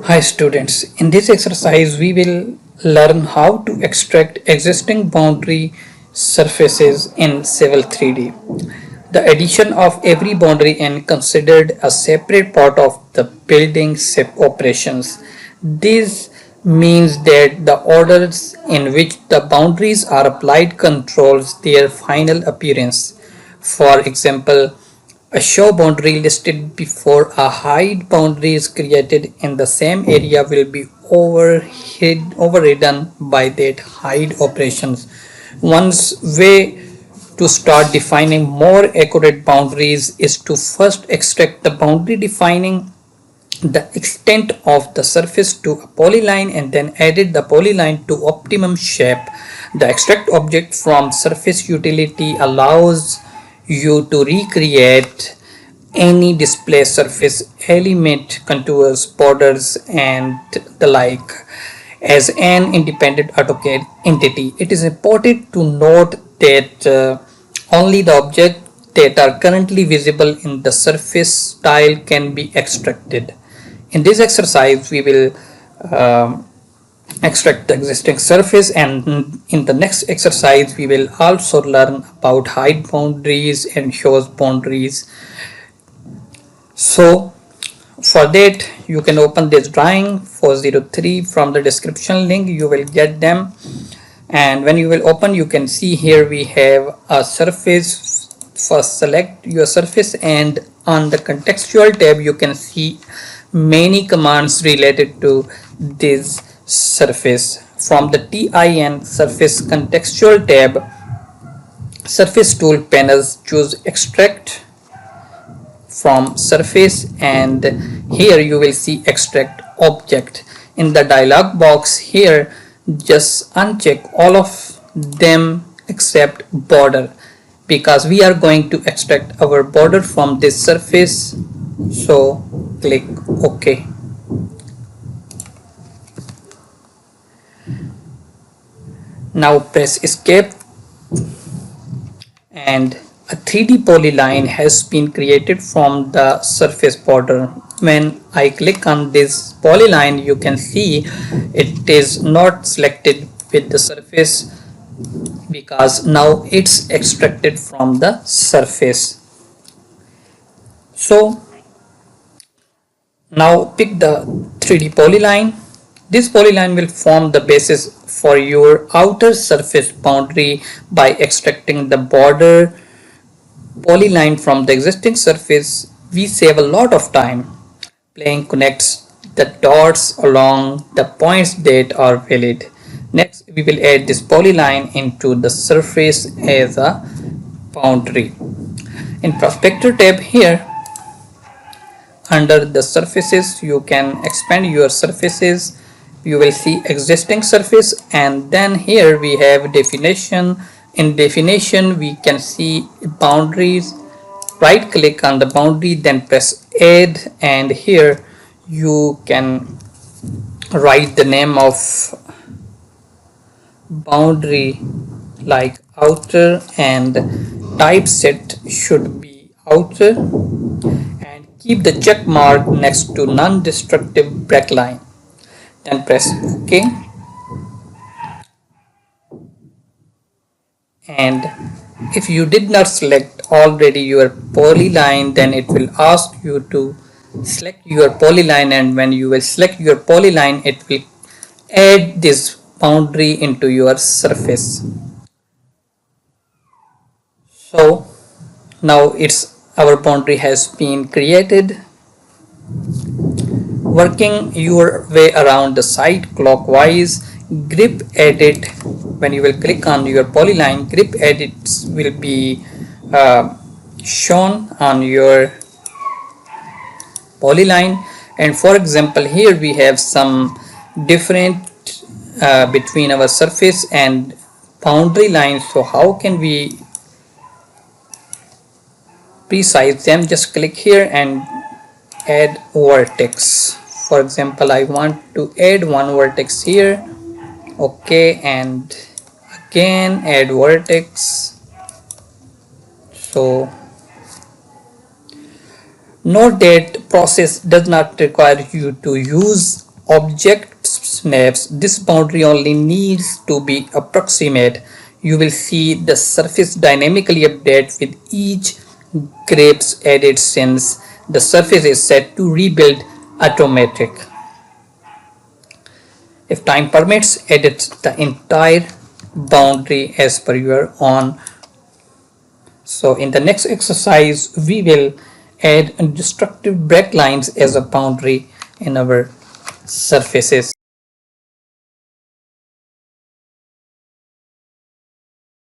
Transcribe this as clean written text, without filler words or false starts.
Hi students, in this exercise we will learn how to extract existing boundary surfaces in Civil 3D. The addition of every boundary is considered a separate part of the building operations. This means that the orders in which the boundaries are applied controls their final appearance. For example, a show boundary listed before a height boundary is created in the same area will be overridden by that height operations. One's way to start defining more accurate boundaries is to first extract the boundary defining the extent of the surface to a polyline and then edit the polyline to optimum shape. The extract object from surface utility allows you to recreate any display surface element, contours, borders and the like as an independent AutoCAD entity. It is important to note that only the objects that are currently visible in the surface tile can be extracted. In this exercise, we will extract the existing surface, and in the next exercise, we will also learn about height boundaries and shows boundaries. So, for that, you can open this drawing 403 from the description link. You will get them, and when you will open, you can see here we have a surface. First, select your surface, and on the contextual tab, you can see many commands related to this surface. From the TIN surface contextual tab, surface tool panels, choose extract from surface, and here you will see extract object. In the dialog box here, just uncheck all of them except border, because we are going to extract our border from this surface. So click OK. Now press escape, and a 3D polyline has been created from the surface border. When I click on this polyline, you can see it is not selected with the surface because now it's extracted from the surface. So now pick the 3D polyline. This polyline will form the basis for your outer surface boundary. By extracting the border polyline from the existing surface, we save a lot of time. Plane connects the dots along the points that are valid. Next, we will add this polyline into the surface as a boundary. In Prospector tab here, under the surfaces, you can expand your surfaces. You will see existing surface, and then here we have definition. In definition, we can see boundaries. Right click on the boundary, then press add, and here you can write the name of boundary like outer, and typeset should be outer, and keep the check mark next to non-destructive break line. Then press OK, and if you did not select already your polyline, then it will ask you to select your polyline, and when you will select your polyline, it will add this boundary into your surface. So now our boundary has been created. Working your way around the site clockwise, grip edit, when you will click on your polyline, grip edits will be shown on your polyline. And for example, here we have some different between our surface and boundary lines. So how can we precise them? Just click here and add vertex. For example, I want to add one vertex here. OK, and again add vertex. So note that process does not require you to use object snaps, this boundary only needs to be approximate. You will see the surface dynamically update with each grapes added since the surface is set to rebuild automatic. If time permits, edit the entire boundary as per your own. So in the next exercise, we will add destructive break lines as a boundary in our surfaces.